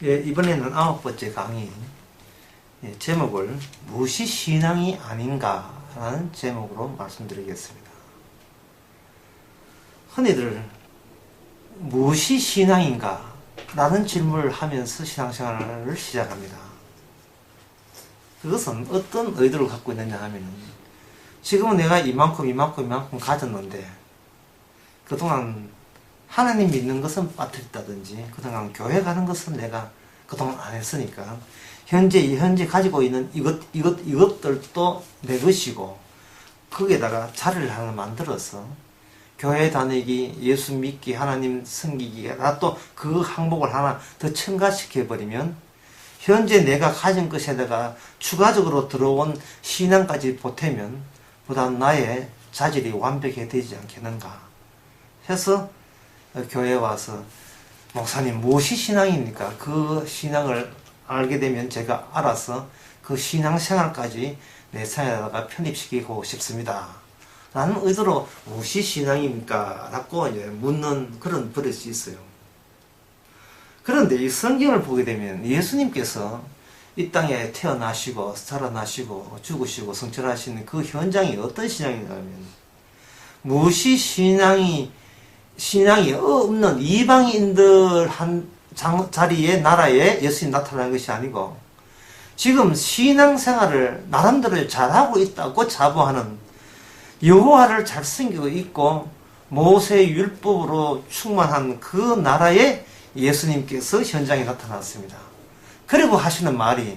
예, 이번에는 9번째 강의 제목을 무엇이 신앙이 아닌가 라는 제목으로 말씀드리겠습니다. 흔히들 무엇이 신앙인가 라는 질문을 하면서 신앙생활을 시작합니다. 그것은 어떤 의도를 갖고 있느냐 하면 지금은 내가 이만큼 가졌는데 그동안 하나님 믿는 것은 빠뜨렸다든지 그동안 교회 가는 것은 내가 그동안 안 했으니까 현재 가지고 있는 이것들도 내 것이고 거기에다가 자리를 하나 만들어서 교회 다니기, 예수 믿기, 하나님 섬기기가 또 그 항목을 하나 더 첨가시켜버리면 현재 내가 가진 것에다가 추가적으로 들어온 신앙까지 보태면 보다 나의 자질이 완벽해지지 않겠는가 해서 교회에 와서 목사님 무엇이 신앙입니까? 그 신앙을 알게 되면 제가 알아서 그 신앙생활까지 내 삶에다가 편입시키고 싶습니다. 라는 의도로 무엇이 신앙입니까? 라고 이제 묻는 그런 버릇이 있어요. 그런데 이 성경을 보게 되면 예수님께서 이 땅에 태어나시고 살아나시고 죽으시고 성천하시는 그 현장이 어떤 신앙인가 하면 무엇이 신앙이 없는 이방인들 한 자리에 나라에 예수님 나타나는 것이 아니고 지금 신앙생활을 나름대로 잘하고 있다고 자부하는 여호와를 잘 섬기고 있고 모세의 율법으로 충만한 그 나라에 예수님께서 현장에 나타났습니다. 그리고 하시는 말이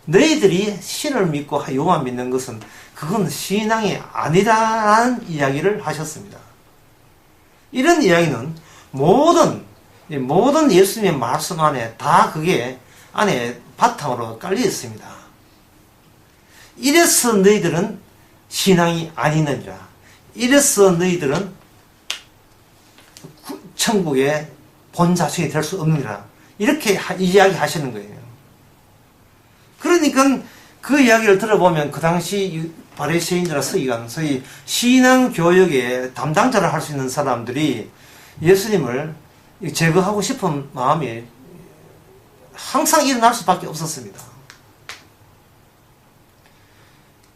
너희들이 신을 믿고 여호와 믿는 것은 그건 신앙이 아니다라는 이야기를 하셨습니다. 이런 이야기는 모든 예수님의 말씀 안에 다 그게 안에 바탕으로 깔려 있습니다. 이래서 너희들은 신앙이 아니느니라. 이래서 너희들은 천국의 본 자식이 될 수 없느니라. 이렇게 이야기 하시는 거예요. 그러니까 그 이야기를 들어보면 그 당시 바리새인이나 서기관, 소위 신앙교육의 담당자를 할 수 있는 사람들이 예수님을 제거하고 싶은 마음이 항상 일어날 수밖에 없었습니다.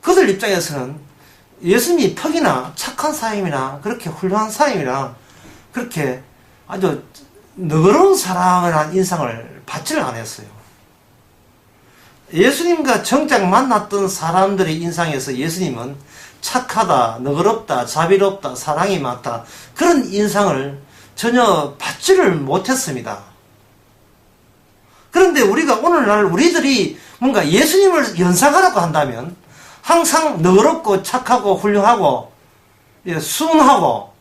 그들 입장에서는 예수님이 퍽이나 착한 사람이나 그렇게 훌륭한 사람이나 그렇게 아주 너그러운 사람이라는 인상을 받지를 않았어요. 예수님과 정작 만났던 사람들의 인상에서 예수님은 착하다, 너그럽다, 자비롭다, 사랑이 많다 그런 인상을 전혀 받지를 못했습니다. 그런데 우리가 오늘날 우리들이 뭔가 예수님을 연상하라고 한다면 항상 너그럽고 착하고 훌륭하고 순하고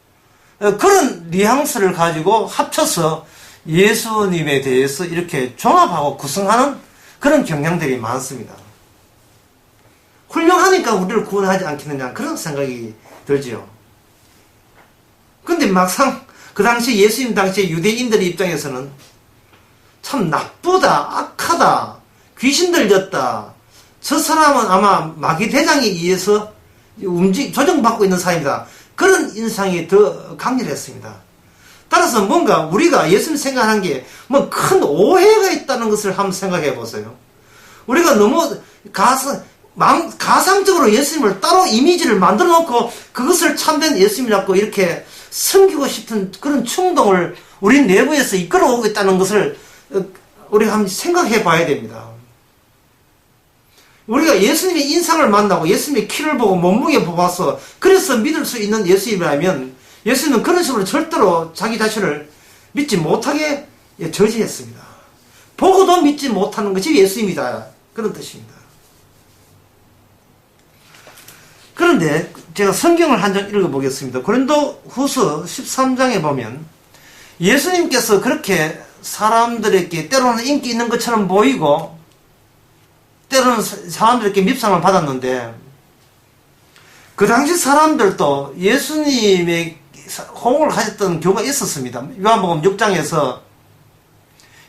그런 뉘앙스를 가지고 합쳐서 예수님에 대해서 이렇게 종합하고 구성하는 그런 경향들이 많습니다. 훌륭하니까 우리를 구원하지 않겠느냐 그런 생각이 들지요. 근데 막상 그 당시 예수님 당시 유대인들의 입장에서는 참 나쁘다, 악하다, 귀신 들렸다, 저 사람은 아마 마귀 대장에 의해서 조정받고 있는 사람이다. 그런 인상이 더 강렬했습니다. 따라서 뭔가 우리가 예수님 생각하는 게 뭐 큰 오해가 있다는 것을 한번 생각해 보세요. 우리가 너무 가상적으로 예수님을 따로 이미지를 만들어 놓고 그것을 참된 예수님이라고 이렇게 섬기고 싶은 그런 충동을 우리 내부에서 이끌어오고 있다는 것을 우리가 한번 생각해 봐야 됩니다. 우리가 예수님의 인상을 만나고 예수님의 키를 보고 몸무게 보아서 그래서 믿을 수 있는 예수님이라면 예수님은 그런 식으로 절대로 자기 자신을 믿지 못하게 저지했습니다. 보고도 믿지 못하는 것이 예수님이다. 그런 뜻입니다. 그런데 제가 성경을 한 장 읽어보겠습니다. 고린도 후서 13장에 보면 예수님께서 그렇게 사람들에게 때로는 인기 있는 것처럼 보이고 때로는 사람들에게 밉상을 받았는데 그 당시 사람들도 예수님의 호응을 가졌던 경우가 있었습니다. 요한복음 6장에서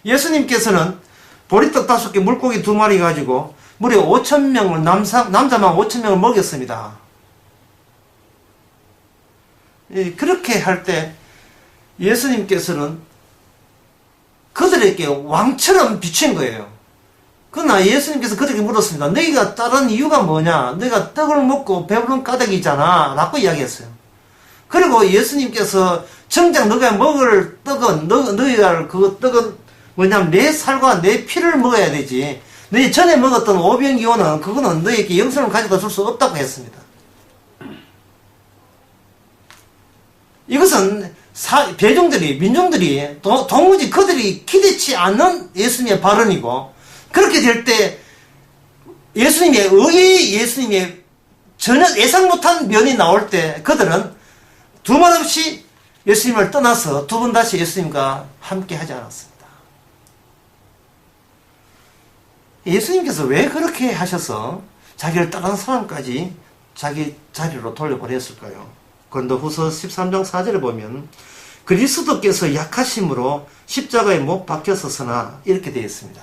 예수님께서는 보리떡 5개 물고기 2마리 가지고 무려 5,000명을 남자만 5,000명을 먹였습니다. 그렇게 할 때 예수님께서는 그들에게 왕처럼 비춘 거예요. 그러나 예수님께서 그들에게 물었습니다. 너희가 따른 이유가 뭐냐? 너희가 떡을 먹고 배부른 까닭이잖아 라고 이야기했어요. 그리고 예수님께서 정작 너희가 먹을 떡은 너희가 그 떡은 뭐냐면 내 살과 내 피를 먹어야 되지, 너희 전에 먹었던 오병이어는 그거는 너희에게 영생을 가져다 줄 수 없다고 했습니다. 이것은 민중들이 도무지 그들이 기대치 않는 예수님의 발언이고, 그렇게 될 때 예수님의 전혀 예상 못한 면이 나올 때 그들은 두말 없이 예수님을 떠나서 두 번 다시 예수님과 함께 하지 않았습니다. 예수님께서 왜 그렇게 하셔서 자기를 따르는 사람까지 자기 자리로 돌려보냈을까요? 고린도후서 13장 4절에 보면 그리스도께서 약하심으로 십자가에 못 박혔었으나 이렇게 되어 있습니다.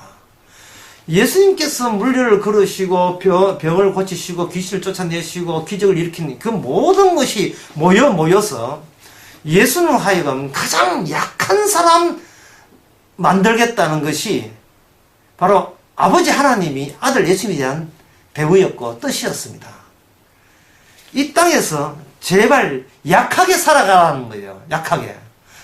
예수님께서 물류를 걸으시고 병을 고치시고 귀신을 쫓아내시고 기적을 일으키는 그 모든 것이 모여서 예수는 하여금 가장 약한 사람 만들겠다는 것이 바로 아버지 하나님이 아들 예수님에 대한 배우였고 뜻이었습니다. 이 땅에서 제발 약하게 살아가라는 거예요. 약하게.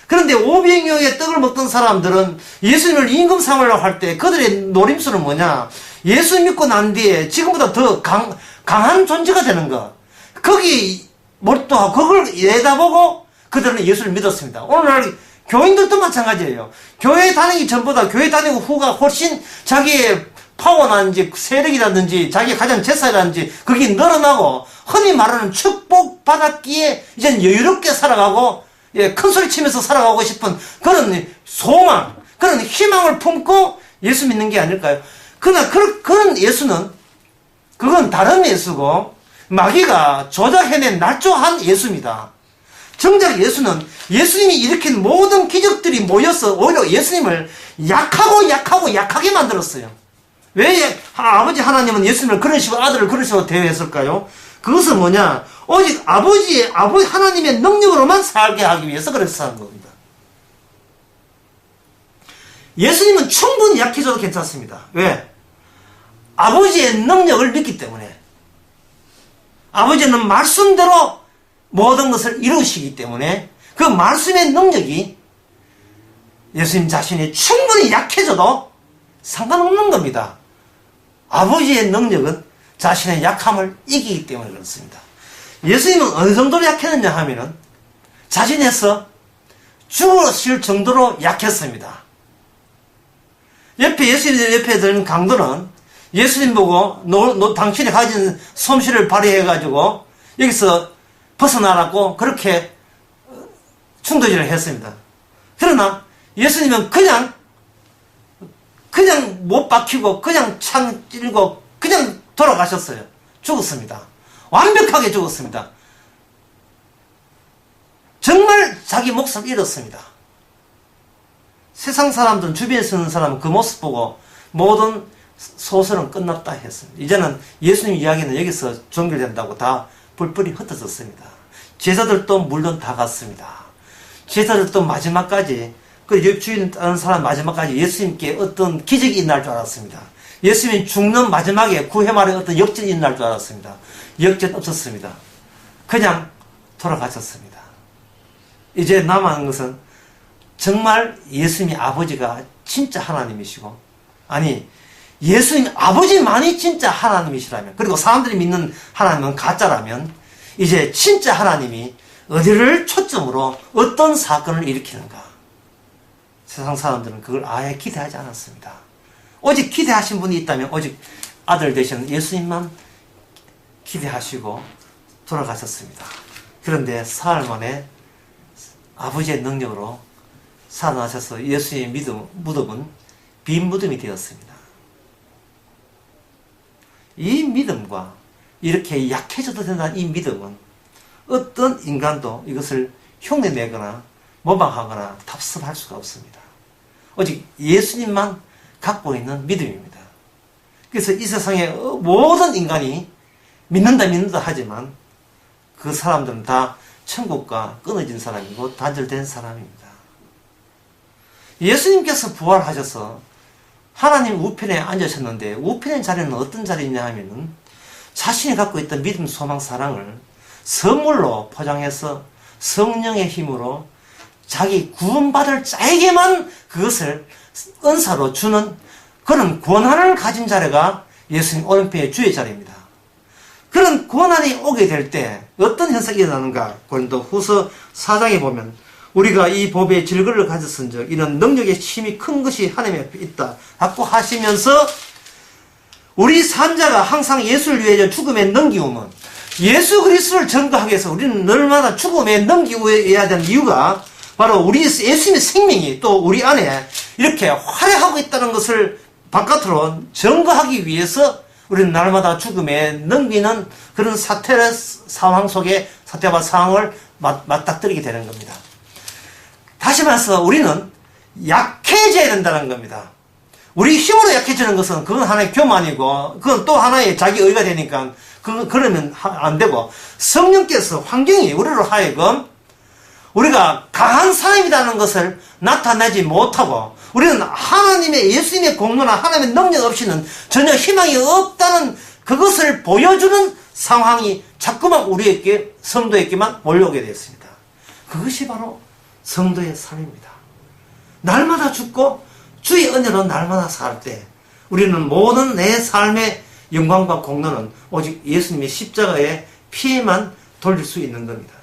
그런데 오병이어의 떡을 먹던 사람들은 예수님을 임금 삼으려고 할 때 그들의 노림수는 뭐냐? 예수 믿고 난 뒤에 지금보다 더 강한 존재가 되는 것. 거기 몰두하고 그걸 내다보고 그들은 예수를 믿었습니다. 오늘날 교인들도 마찬가지예요. 교회 다니기 전보다 교회 다니고 후가 훨씬 자기의 파워라든지 세력이라든지 자기의 가장 재산이라든지 그게 늘어나고, 흔히 말하는 축복받았기에 이젠 여유롭게 살아가고, 큰 소리 치면서 살아가고 싶은 그런 소망, 그런 희망을 품고 예수 믿는 게 아닐까요? 그러나 그런 예수는, 그건 다른 예수고 마귀가 조작해낸 날조한 예수입니다. 정작 예수는 예수님이 일으킨 모든 기적들이 모여서 오히려 예수님을 약하게 만들었어요. 왜 아버지 하나님은 예수님을 그런 식으로, 아들을 그런 식으로 대우했을까요? 그것은 뭐냐? 오직 아버지 하나님의 능력으로만 살게 하기 위해서 그래서 하는 겁니다. 예수님은 충분히 약해져도 괜찮습니다. 왜? 아버지의 능력을 믿기 때문에. 아버지는 말씀대로 모든 것을 이루시기 때문에 그 말씀의 능력이 예수님 자신이 충분히 약해져도 상관없는 겁니다. 아버지의 능력은 자신의 약함을 이기기 때문에 그렇습니다. 예수님은 어느 정도로 약했느냐 하면은 자신에서 죽으실 정도로 약했습니다. 예수님 옆에 드는 강도는 예수님 보고 당신이 가진 솜씨를 발휘해가지고 여기서 벗어나라고 그렇게 충돌질을 했습니다. 그러나 예수님은 그냥 못 박히고 그냥 창 찔고 그냥 돌아가셨어요. 죽었습니다. 완벽하게 죽었습니다. 정말 자기 목숨을 잃었습니다. 세상 사람들은, 주변에 서는 사람은 그 모습 보고 모든 소설은 끝났다 했습니다. 이제는 예수님 이야기는 여기서 종결된다고 다 뿔뿔이 흩어졌습니다. 제자들도 물론 다 갔습니다. 제자들도 마지막까지, 그 옆주인 다른 사람 마지막까지 예수님께 어떤 기적이 일어날 줄 알았습니다. 예수님이 죽는 마지막에 구회 말에 어떤 역전이 일어날 줄 알았습니다. 역전 없었습니다. 그냥 돌아가셨습니다. 이제 남은 것은 정말 예수님이 아버지가 진짜 하나님이시고, 아니 예수님 아버지만이 진짜 하나님이시라면, 그리고 사람들이 믿는 하나님은 가짜라면, 이제 진짜 하나님이 어디를 초점으로 어떤 사건을 일으키는가, 세상 사람들은 그걸 아예 기대하지 않았습니다. 오직 기대하신 분이 있다면 오직 아들 되시는 예수님만 기대하시고 돌아가셨습니다. 그런데 사흘 만에 아버지의 능력으로 살아나셔서 예수님의 무덤은 빈 무덤이 되었습니다. 이 믿음과 이렇게 약해져도 된다는 이 믿음은 어떤 인간도 이것을 흉내내거나 모방하거나 답습할 수가 없습니다. 오직 예수님만 갖고 있는 믿음입니다. 그래서 이 세상의 모든 인간이 믿는다 하지만 그 사람들은 다 천국과 끊어진 사람이고 단절된 사람입니다. 예수님께서 부활하셔서 하나님 우편에 앉으셨는데 우편의 자리는 어떤 자리냐 하면은 자신이 갖고 있던 믿음, 소망, 사랑을 선물로 포장해서 성령의 힘으로 자기 구원받을 자에게만 그것을 은사로 주는 그런 권한을 가진 자리가 예수님 오른편의 주의 자리입니다. 그런 권한이 오게 될 때 어떤 현상이 일어나는가? 고린도 후서 4장에 보면 우리가 이 법의 질거를 가졌은즉 이런 능력의 힘이 큰 것이 하나님 앞에 있다 라고 하시면서 우리 삶자가 항상 예수를 위해 죽음에 넘기우면 예수 그리스도를 전거하기 위해서 우리는 날마다 죽음에 넘기워야 되는 이유가 바로 우리 예수님의 생명이 또 우리 안에 이렇게 활약하고 있다는 것을 바깥으로 증거하기 위해서 우리는 날마다 죽음에 넘기는 그런 상황 속에 사태와 상황을 맞닥뜨리게 되는 겁니다. 다시 말해서 우리는 약해져야 된다는 겁니다. 우리 힘으로 약해지는 것은 그건 하나의 교만이고 그건 또 하나의 자기 의가 되니까 그러면 안 되고 성령께서 환경이 우리로 하여금 우리가 강한 사람이라는 것을 나타내지 못하고 우리는 하나님의 예수님의 공로나 하나님의 능력 없이는 전혀 희망이 없다는 그것을 보여주는 상황이 자꾸만 우리에게 성도에게만 몰려오게 되었습니다. 그것이 바로 성도의 삶입니다. 날마다 죽고 주의 은혜로 날마다 살 때 우리는 모든 내 삶의 영광과 공로는 오직 예수님의 십자가의 피에만 돌릴 수 있는 겁니다.